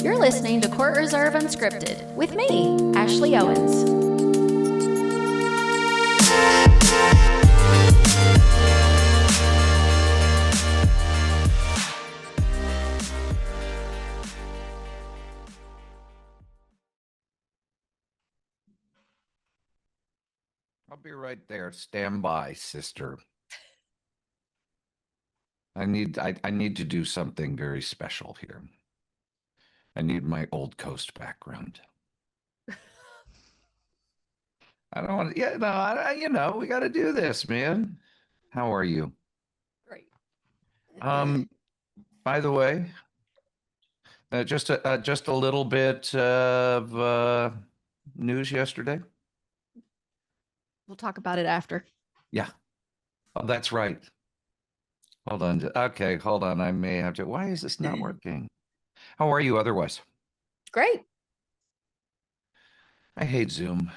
You're listening to Court Reserve Unscripted with me, Ashley Owens. I'll be right there. Stand by, sister. I need to do something very special here. I need my Old Coast background. I don't want to, yeah, no, we got to do this, man. How are you? Great. By the way, just a little bit of news yesterday. We'll talk about it after. Yeah. Oh, that's right. Hold on. Okay, hold on. I may have to. Why is this not working? How are you otherwise? Great. I hate Zoom.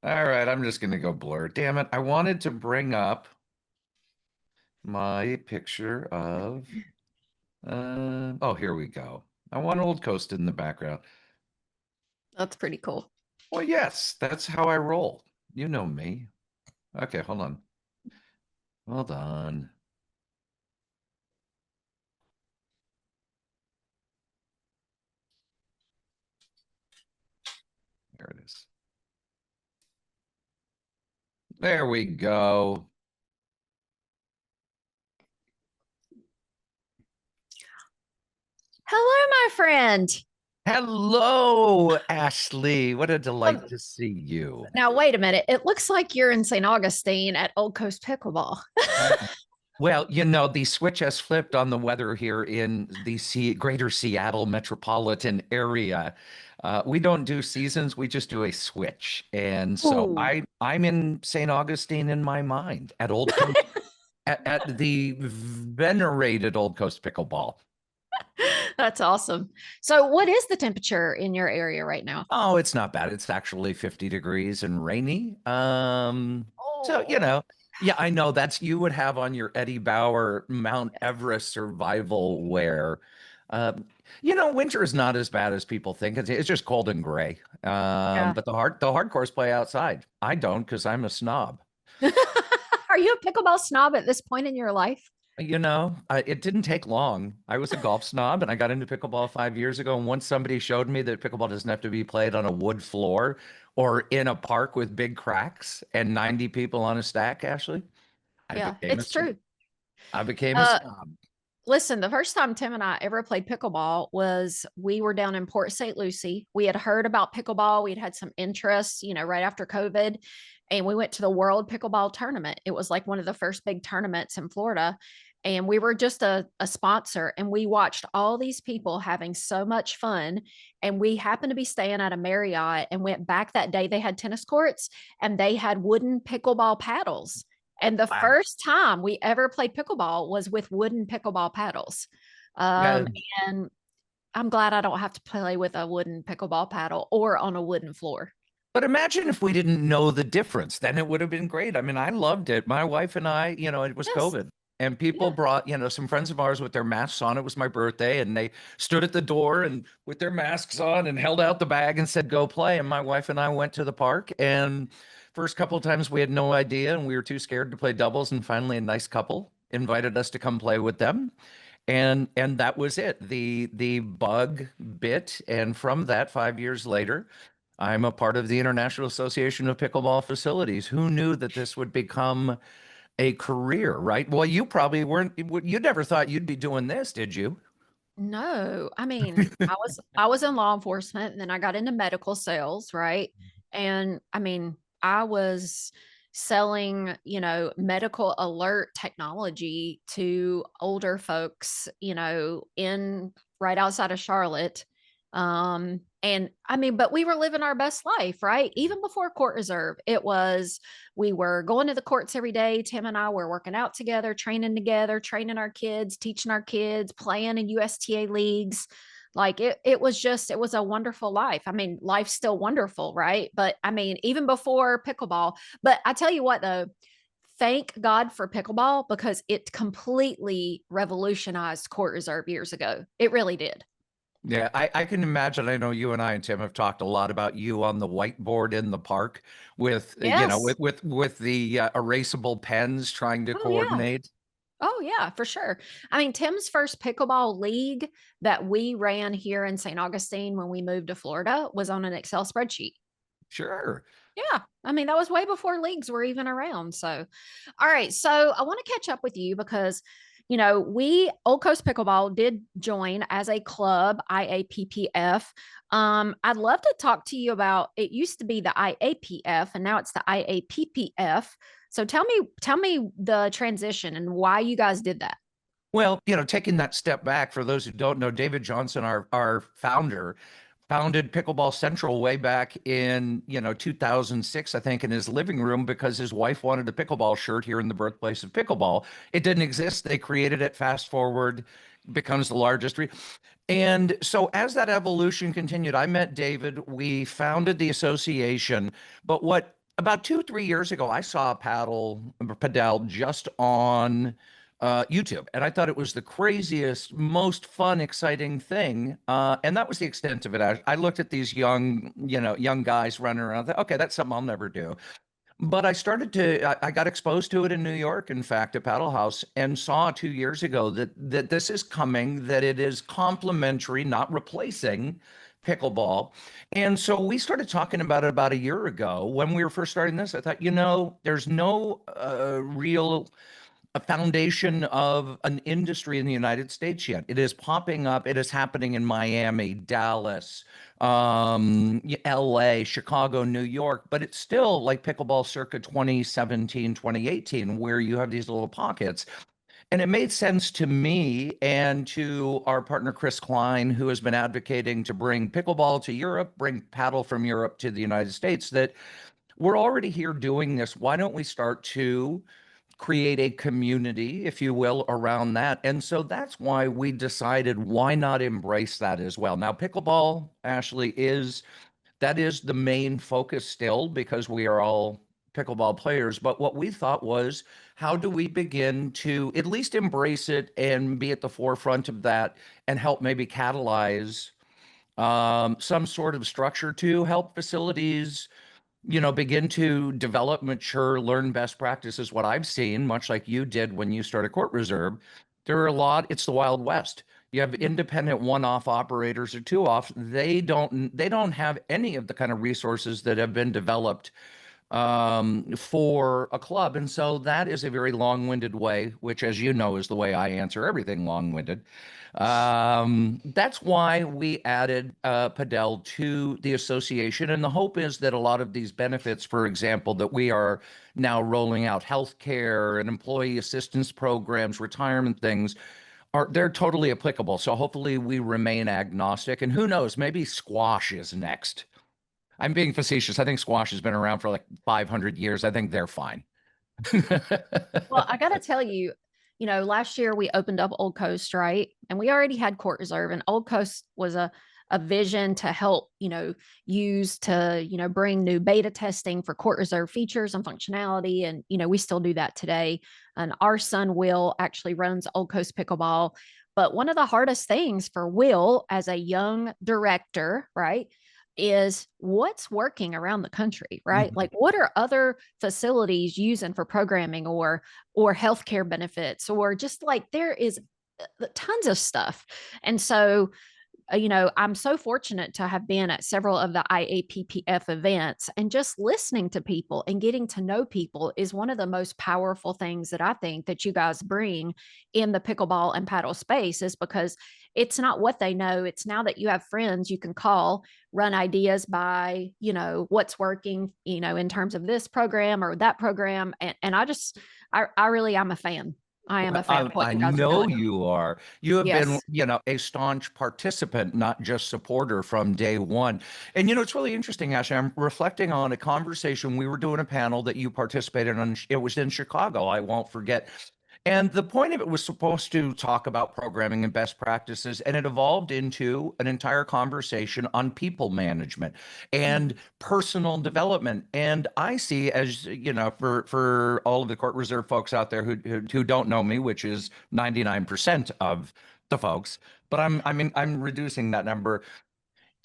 All right, I'm just going to go blur. Damn it. I wanted to bring up my picture of, oh, here we go. I want Old Coast in the background. That's pretty cool. Well, yes, that's how I roll. You know me. Okay, hold on. Hold on. There it is. There we go. Hello, my friend. Hello, Ashley. What a delight to see you. Now, wait a minute. It looks like you're in St. Augustine at Old Coast Pickleball. Well, you know, the switch has flipped on the weather here in the greater Seattle metropolitan area. We don't do seasons, we just do a switch. And so Ooh. I'm in St. Augustine in my mind at Old Coast, at the venerated Old Coast Pickleball. That's awesome. So what is the temperature in your area right now? Oh, it's not bad. It's actually 50 degrees and rainy. So, you know, yeah, I know that's you would have on your Eddie Bauer Mount Everest survival wear. You know, winter is not as bad as people think. It's just cold and gray. Yeah. But the hardcores play outside. I don't because I'm a snob. Are you a pickleball snob at this point in your life? You know, it didn't take long. I was a golf snob and I got into pickleball 5 years ago. And once somebody showed me that pickleball doesn't have to be played on a wood floor or in a park with big cracks and 90 people on a stack, Ashley, Yeah, it's true. I became a snob. Listen, the first time Tim and I ever played pickleball was we were down in Port St. Lucie. We had heard about pickleball. We'd had some interest, right after COVID. And we went to the World Pickleball Tournament. It was like one of the first big tournaments in Florida. And we were just a sponsor. And we watched all these people having so much fun. And we happened to be staying at a Marriott and went back that day. They had tennis courts and they had wooden pickleball paddles. And the first time we ever played pickleball was with wooden pickleball paddles. Yeah. And I'm glad I don't have to play with a wooden pickleball paddle or on a wooden floor. But imagine if we didn't know the difference, then it would have been great. I mean, I loved it. My wife and I, it was Yes. COVID and people brought, some friends of ours with their masks on. It was my birthday and they stood at the door and with their masks on and held out the bag and said, go play. And my wife and I went to the park and first couple of times we had no idea and we were too scared to play doubles. And finally a nice couple invited us to come play with them. And that was it. The bug bit. And from that, 5 years later, I'm a part of the International Association of Pickleball Facilities. Who knew that this would become a career, right? Well, you probably weren't, you never thought you'd be doing this, did you? No, I mean, I was in law enforcement and then I got into medical sales, right? And I mean, I was selling, medical alert technology to older folks, in right outside of Charlotte. And I mean, but we were living our best life, right? Even before CourtReserve, we were going to the courts every day. Tim and I were working out together, training our kids, teaching our kids, playing in USTA leagues. Like it was a wonderful life. I mean, life's still wonderful, right? But I mean, even before pickleball, but I tell you what, though, thank God for pickleball because it completely revolutionized Court Reserve years ago. It really did. Yeah, I can imagine. I know you and I and Tim have talked a lot about you on the whiteboard in the park with, Yes. with the erasable pens trying to Oh, yeah. coordinate. Oh, yeah, for sure. I mean, Tim's first pickleball league that we ran here in St. Augustine when we moved to Florida was on an Excel spreadsheet. Sure. Yeah. I mean, that was way before leagues were even around. So, all right. So, I want to catch up with you because, we, Old Coast Pickleball, did join as a club, IAPPF. I'd love to talk to you about it. Used to be the IAPF and now it's the IAPPF. So, tell me the transition and why you guys did that. Well, taking that step back, for those who don't know, David Johnson, our founder, founded Pickleball Central way back in, 2006, I think, in his living room because his wife wanted a pickleball shirt here in the birthplace of pickleball. It didn't exist. They created it. Fast forward, becomes the largest. And so as that evolution continued, I met David. We founded the association. But about 2, 3 years ago, I saw Padel just on YouTube. And I thought it was the craziest, most fun, exciting thing. And that was the extent of it. I looked at these young guys running around. I thought, okay, that's something I'll never do. But I got exposed to it in New York, in fact, at Paddle House, and saw 2 years ago that this is coming, that it is complementary, not replacing pickleball. And so we started talking about it about a year ago when we were first starting this. I thought, there's no real a foundation of an industry in the United States yet. It is popping up. It is happening in Miami, Dallas, LA, Chicago, New York, but it's still like pickleball circa 2017, 2018, where you have these little pockets. And it made sense to me and to our partner, Chris Klein, who has been advocating to bring pickleball to Europe, bring paddle from Europe to the United States, that we're already here doing this. Why don't we start to create a community, if you will, around that? And so that's why we decided, why not embrace that as well? Now, pickleball, Ashley, that is the main focus still because we are all pickleball players. But what we thought was, how do we begin to at least embrace it and be at the forefront of that and help maybe catalyze some sort of structure to help facilities begin to develop, mature, learn best practices. What I've seen, much like you did when you started CourtReserve, there are it's the Wild West. You have independent one-off operators or two-off. They don't have any of the kind of resources that have been developed for a club. And so that is a very long-winded way, which, as you know, is the way I answer everything long-winded. That's why we added Padel to the association. And the hope is that a lot of these benefits, for example, that we are now rolling out, healthcare and employee assistance programs, retirement things, they're totally applicable. So hopefully we remain agnostic. And who knows, maybe squash is next. I'm being facetious. I think squash has been around for like 500 years. I think they're fine. Well, I got to tell you, last year we opened up Old Coast, right? And we already had Court Reserve, and Old Coast was a vision to help, use to, bring new beta testing for Court Reserve features and functionality. And, we still do that today. And our son, Will, actually runs Old Coast Pickleball. But one of the hardest things for Will as a young director, right, is what's working around the country, right? Like what are other facilities using for programming or healthcare benefits, or just like there is tons of stuff. And so I'm so fortunate to have been at several of the IAPPF events, and just listening to people and getting to know people is one of the most powerful things that I think that you guys bring in the pickleball and paddle space, is because it's not what they know. It's now that you have friends you can call, run ideas by, what's working, in terms of this program or that program. And I really, I'm a fan. I am a fan of what I you guys are know doing. you are. You have been, Yes. a staunch participant, not just supporter from day one. And it's really interesting, Ashley. I'm reflecting on a conversation. We were doing a panel that you participated in. It was in Chicago. I won't forget. And the point of it was supposed to talk about programming and best practices, and it evolved into an entire conversation on people management and Mhm. personal development. And I see, as you know, for all of the Court Reserve folks out there who don't know me, which is 99% of the folks, but I'm reducing that number,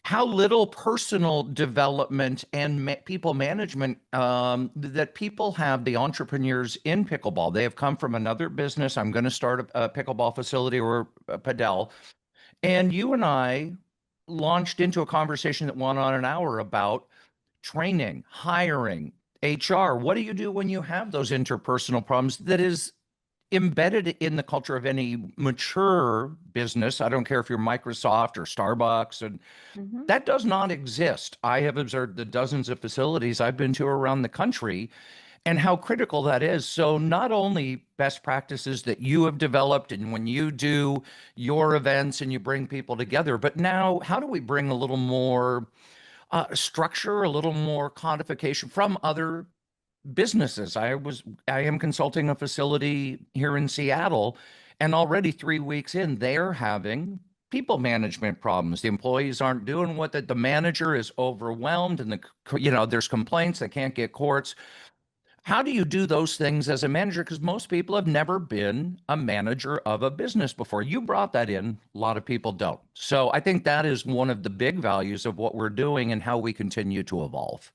how little personal development and people management that people have, the entrepreneurs in pickleball. They have come from another business. I'm going to start a pickleball facility or a Padel. And you and I launched into a conversation that went on an hour about training, hiring, HR. What do you do when you have those interpersonal problems that is embedded in the culture of any mature business? I don't care if you're Microsoft or Starbucks, and Mhm. that does not exist. I have observed the dozens of facilities I've been to around the country and how critical that is. So, not only best practices that you have developed and when you do your events and you bring people together, but now how do we bring a little more structure, a little more codification from other businesses? I am consulting a facility here in Seattle, and already 3 weeks in, they're having people management problems. The employees aren't doing what the manager is overwhelmed, and there's complaints. They can't get courts. How do you do those things as a manager? Because most people have never been a manager of a business before. You brought that in. A lot of people don't. So I think that is one of the big values of what we're doing and how we continue to evolve.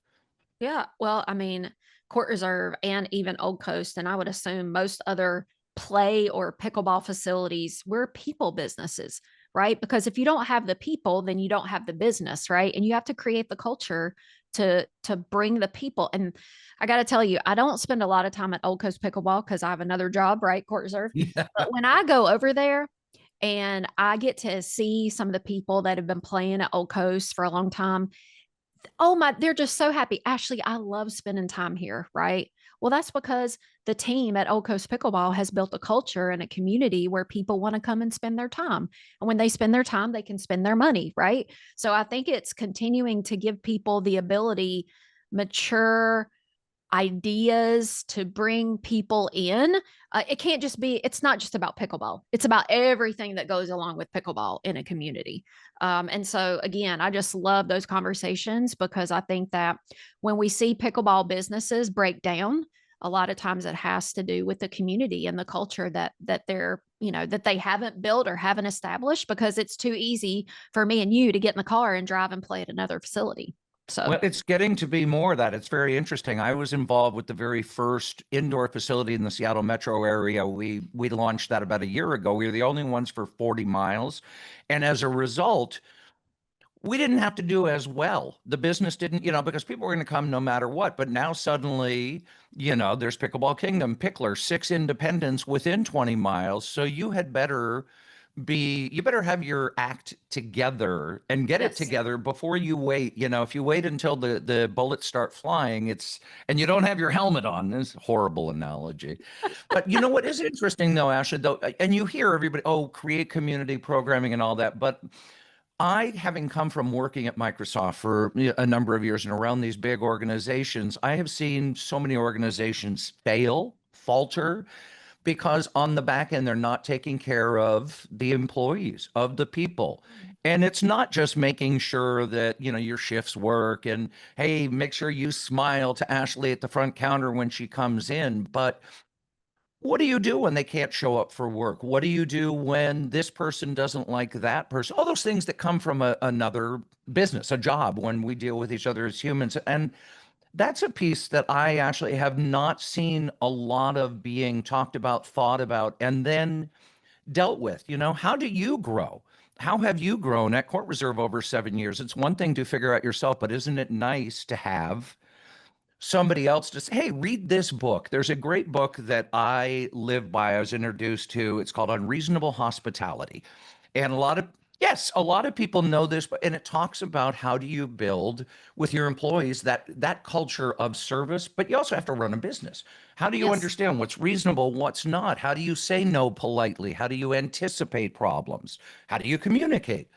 Yeah, well, I mean, Court Reserve and even Old Coast, and I would assume most other play or pickleball facilities, we're people businesses, right? Because if you don't have the people, then you don't have the business, right? And you have to create the culture to bring the people. And I got to tell you, I don't spend a lot of time at Old Coast Pickleball because I have another job, right? Court Reserve. Yeah. But when I go over there and I get to see some of the people that have been playing at Old Coast for a long time, oh my, they're just so happy. Ashley, I love spending time here, right? Well, that's because the team at Old Coast Pickleball has built a culture and a community where people want to come and spend their time. And when they spend their time, they can spend their money, right? So I think it's continuing to give people the ability, mature ideas to bring people in. It can't just be, it's not just about pickleball. It's about everything that goes along with pickleball in a community. And so, again, I just love those conversations because I think that when we see pickleball businesses break down, a lot of times it has to do with the community and the culture that they're, that they haven't built or haven't established because it's too easy for me and you to get in the car and drive and play at another facility. So, Well, it's getting to be more of that. It's very interesting. I was involved with the very first indoor facility in the Seattle metro area. We launched that about a year ago. We were the only ones for 40 miles. And as a result, we didn't have to do as well. The business didn't, because people were going to come no matter what. But now suddenly, there's Pickleball Kingdom, Pickler, 6 independents within 20 miles. So you better have your act together and get it yes. together before you wait. If you wait until the bullets start flying, and you don't have your helmet on. This is a horrible analogy. But you know what is interesting though, Ashley, though, and you hear everybody, oh, create community programming and all that. But having come from working at Microsoft for a number of years and around these big organizations, I have seen so many organizations fail, falter, because on the back end, they're not taking care of the employees, of the people. And it's not just making sure that, your shifts work and, hey, make sure you smile to Ashley at the front counter when she comes in. But what do you do when they can't show up for work? What do you do when this person doesn't like that person? All those things that come from another business, a job, when we deal with each other as humans. And that's a piece that I actually have not seen a lot of being talked about, thought about, and then dealt with. How do you grow? How have you grown at Court Reserve over 7 years? It's one thing to figure out yourself, but isn't it nice to have somebody else to say, hey, read this book? There's a great book that I live by. I was introduced to. It's called Unreasonable Hospitality. And yes, a lot of people know this, and it talks about how do you build with your employees that culture of service, but you also have to run a business. How do you Yes. understand what's reasonable, what's not? How do you say no politely? How do you anticipate problems? How do you communicate?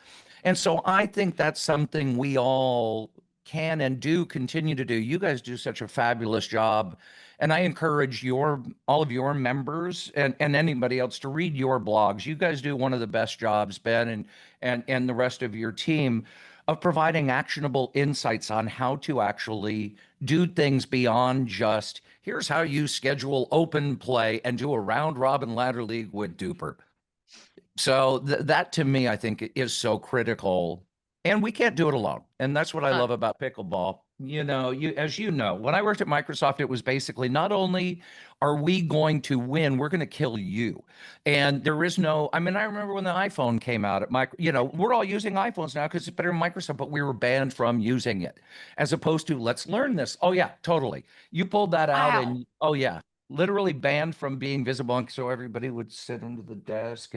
And so I think that's something we all can and do continue to do. You guys do such a fabulous job And I encourage all of your members and anybody else to read your blogs. You guys do one of the best jobs, Ben, and the rest of your team, of providing actionable insights on how to actually do things beyond just here's how you schedule open play and do a round robin ladder league with Duper. So that to me, I think is so critical, and we can't do it alone. And that's what I Uh, love about pickleball. As you know, when I worked at Microsoft, it was basically not only are we going to win, we're going to kill you. And there is no, I mean, I remember when the iPhone came out at we're all using iPhones now because it's better than Microsoft, but we were banned from using it as opposed to let's learn this. Oh yeah, totally. You pulled that out wow, and oh yeah, literally banned from being visible. And so everybody would sit under the desk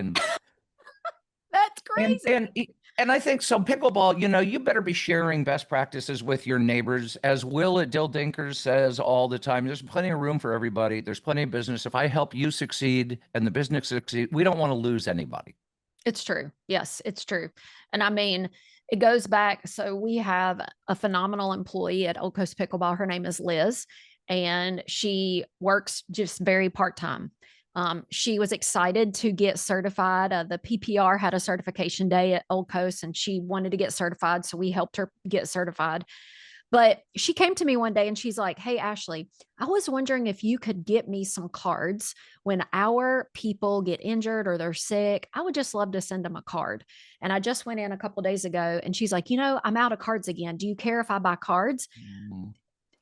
that's and crazy. and and I think so. Pickleball, you better be sharing best practices with your neighbors. As Will at Dill Dinkers says all the time, there's plenty of room for everybody. There's plenty of business. If I help you succeed and the business succeed, we don't want to lose anybody. It's true. Yes, it's true. And I mean, it goes back. So we have a phenomenal employee at Old Coast Pickleball. Her name is Liz, and she works just very part time. She was excited to get certified. The PPR had a certification day at Old Coast, and she wanted to get certified. So we helped her get certified. But she came to me one day and she's like, "Hey, Ashley, I was wondering if you could get me some cards when our people get injured or they're sick. I would just love to send them a card." And I just went in a couple days ago and she's like, "I'm out of cards again. Do you care if I buy cards?" Mm.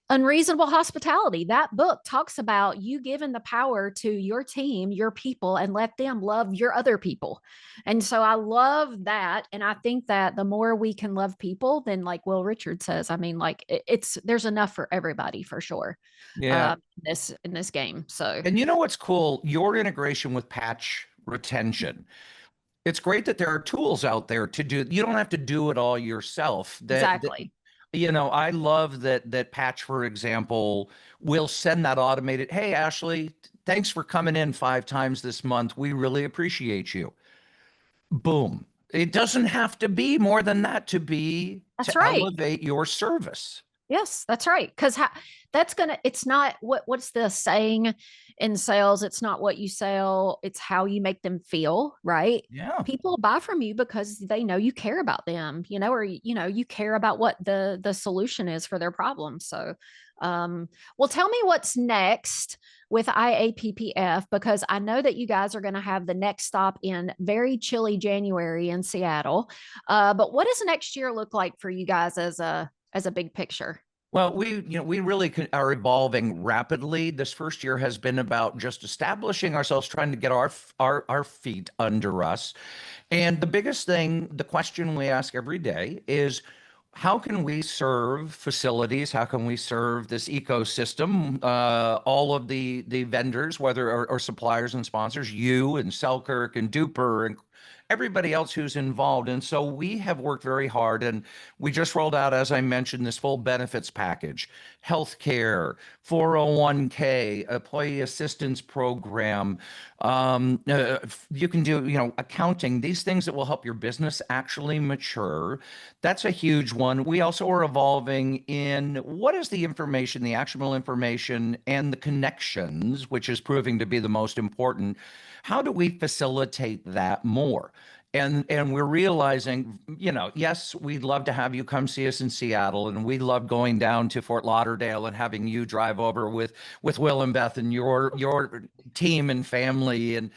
Unreasonable Hospitality. That book talks about you giving the power to your team, your people, and let them love your other people. And so I love that. And I think that the more we can love people, then like Will Richard says, I mean, like it's there's enough for everybody for sure. Yeah. In this game. So And you know what's cool? Your integration with patch retention. It's great that there are tools out there to do. You don't have to do it all yourself. exactly. I love that Patch, for example, will send that automated, hey, Ashley, thanks for coming in 5 times this month. We really appreciate you. Boom. It doesn't have to be more than that That's to right. elevate your service. Yes, that's right. Because that's gonna. It's not what's the saying in sales? It's not what you sell. It's how you make them feel. Right? Yeah. People buy from you because they know you care about them. Or you care about what the solution is for their problem. So, well, tell me what's next with IAPPF because I know that you guys are going to have the next stop in very chilly January in Seattle. But what does next year look like for you guys as a big picture? Well, we really are evolving rapidly. This first year has been about just establishing ourselves, trying to get our feet under us. And the biggest thing, the question we ask every day is, how can we serve facilities? How can we serve this ecosystem? All of the vendors, whether or suppliers and sponsors, you and Selkirk and Duper and everybody else who's involved. And so we have worked very hard, and we just rolled out, as I mentioned, this full benefits package, healthcare, 401k, employee assistance program. You can do, accounting, these things that will help your business actually mature. That's a huge one. We also are evolving in what is the information, the actionable information, and the connections, which is proving to be the most important. How do we facilitate that more? And we're realizing, yes, we'd love to have you come see us in Seattle, and we love going down to Fort Lauderdale and having you drive over with Will and Beth and your team and family, and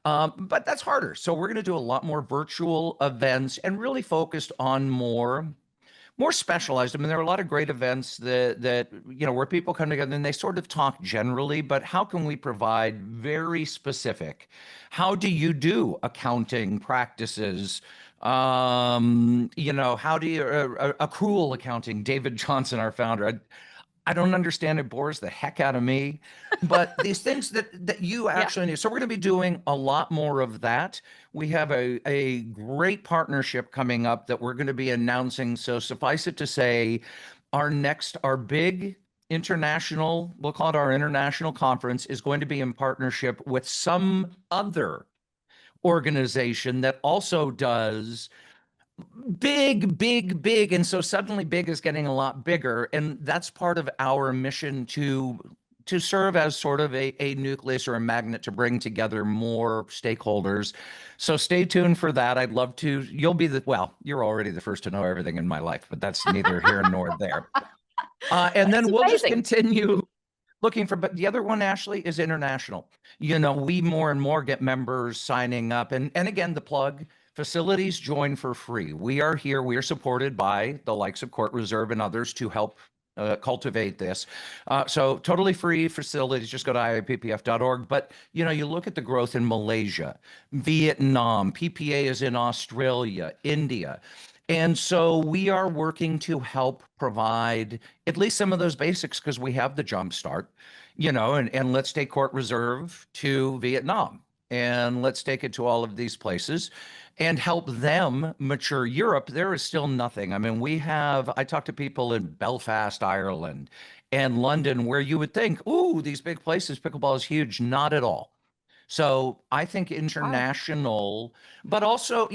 but that's harder. So we're going to do a lot more virtual events and really focused on more specialized. I mean, there are a lot of great events that where people come together and they sort of talk generally, but how can we provide very specific? How do you do accounting practices? How do you accrual accounting? David Johnson, our founder. I don't understand it, bores the heck out of me. But these things that you Yeah. actually need. So we're going to be doing a lot more of that. We have a great partnership coming up that we're going to be announcing. So suffice it to say, our big international, we'll call it our international conference, is going to be in partnership with some other organization that also does big, big, big. And so suddenly big is getting a lot bigger. And that's part of our mission to to serve as sort of a nucleus or a magnet to bring together more stakeholders. So stay tuned for that. I'd love to. You'll be you're already the first to know everything in my life, but that's neither here nor there. And then we'll just continue looking for, but the other one, Ashley, is international. We more and more get members signing up. And again, the plug, facilities join for free. We are here. We are supported by the likes of CourtReserve and others to help cultivate this. So totally free facilities. Just go to IAPPF.org. But, you look at the growth in Malaysia, Vietnam, PPA is in Australia, India. And so we are working to help provide at least some of those basics because we have the jump start, and let's take CourtReserve to Vietnam and let's take it to all of these places and help them mature. Europe, there is still nothing. I mean, I talk to people in Belfast, Ireland, and London where you would think, ooh, these big places, pickleball is huge. Not at all. So I think international, but also,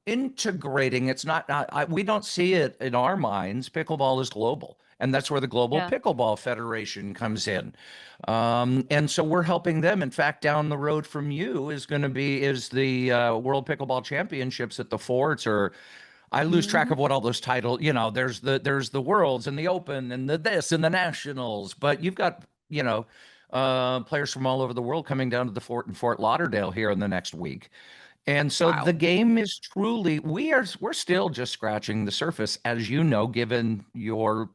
integrating. It's not, we don't see it in our minds. Pickleball is global. And that's where the Global Pickleball Federation comes in. And so we're helping them. In fact, down the road from you is the World Pickleball Championships at the Forts, or I lose track of what all those titles, there's the Worlds and the Open and the this and the Nationals, but you've got, players from all over the world coming down to the Fort in Fort Lauderdale here in the next week. And so the game is truly, we're still just scratching the surface, as given your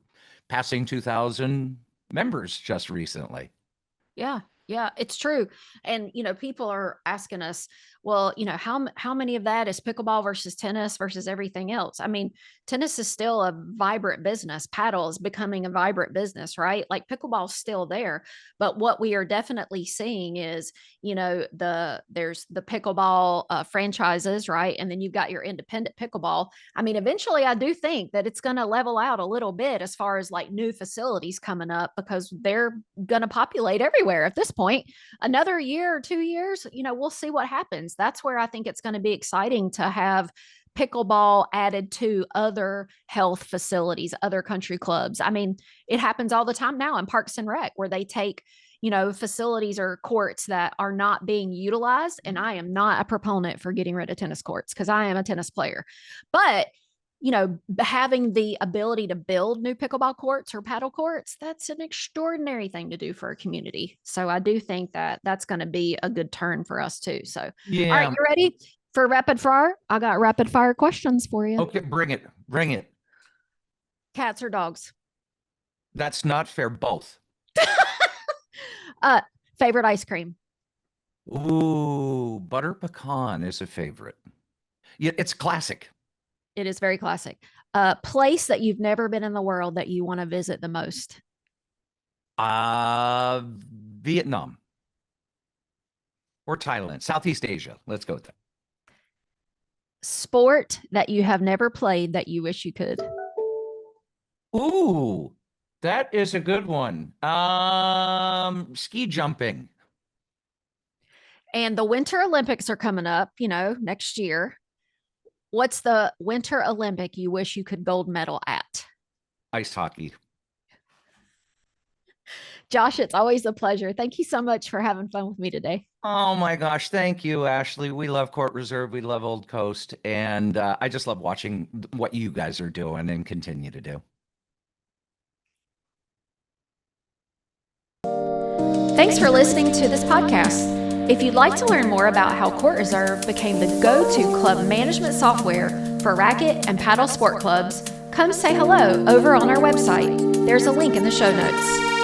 passing 2,000 members just recently. Yeah, it's true. And, people are asking us, well, how many of that is pickleball versus tennis versus everything else? I mean, tennis is still a vibrant business. Padel is becoming a vibrant business, right? Like pickleball is still there. But what we are definitely seeing is, there's the pickleball franchises, right? And then you've got your independent pickleball. I mean, eventually I do think that it's going to level out a little bit as far as like new facilities coming up, because they're going to populate everywhere at this point. Another year or 2 years, we'll see what happens. That's where I think it's going to be exciting to have pickleball added to other health facilities, other country clubs. I mean, it happens all the time now in Parks and Rec where they take, facilities or courts that are not being utilized. And I am not a proponent for getting rid of tennis courts because I am a tennis player, but having the ability to build new pickleball courts or paddle courts, that's an extraordinary thing to do for a community. So I do think that that's going to be a good turn for us too. So, All right, you ready for rapid fire? I got rapid fire questions for you. Okay, bring it. Cats or dogs? That's not fair. Both. Favorite ice cream? Ooh, butter pecan is a favorite. Yeah, it's classic. It is very classic. Place that you've never been in the world that you want to visit the most? Vietnam or Thailand, Southeast Asia. Let's go with that. Sport that you have never played that you wish you could? Ooh, that is a good one. Ski jumping. And the Winter Olympics are coming up, next year. What's the Winter Olympic you wish you could gold medal at? Ice hockey. Josh, it's always a pleasure. Thank you so much for having fun with me today. Oh my gosh. Thank you, Ashley. We love CourtReserve. We love Old Coast. And I just love watching what you guys are doing and continue to do. Thanks for listening to this podcast. If you'd like to learn more about how CourtReserve became the go-to club management software for Racquet and Padel sport clubs, come say hello over on our website. There's a link in the show notes.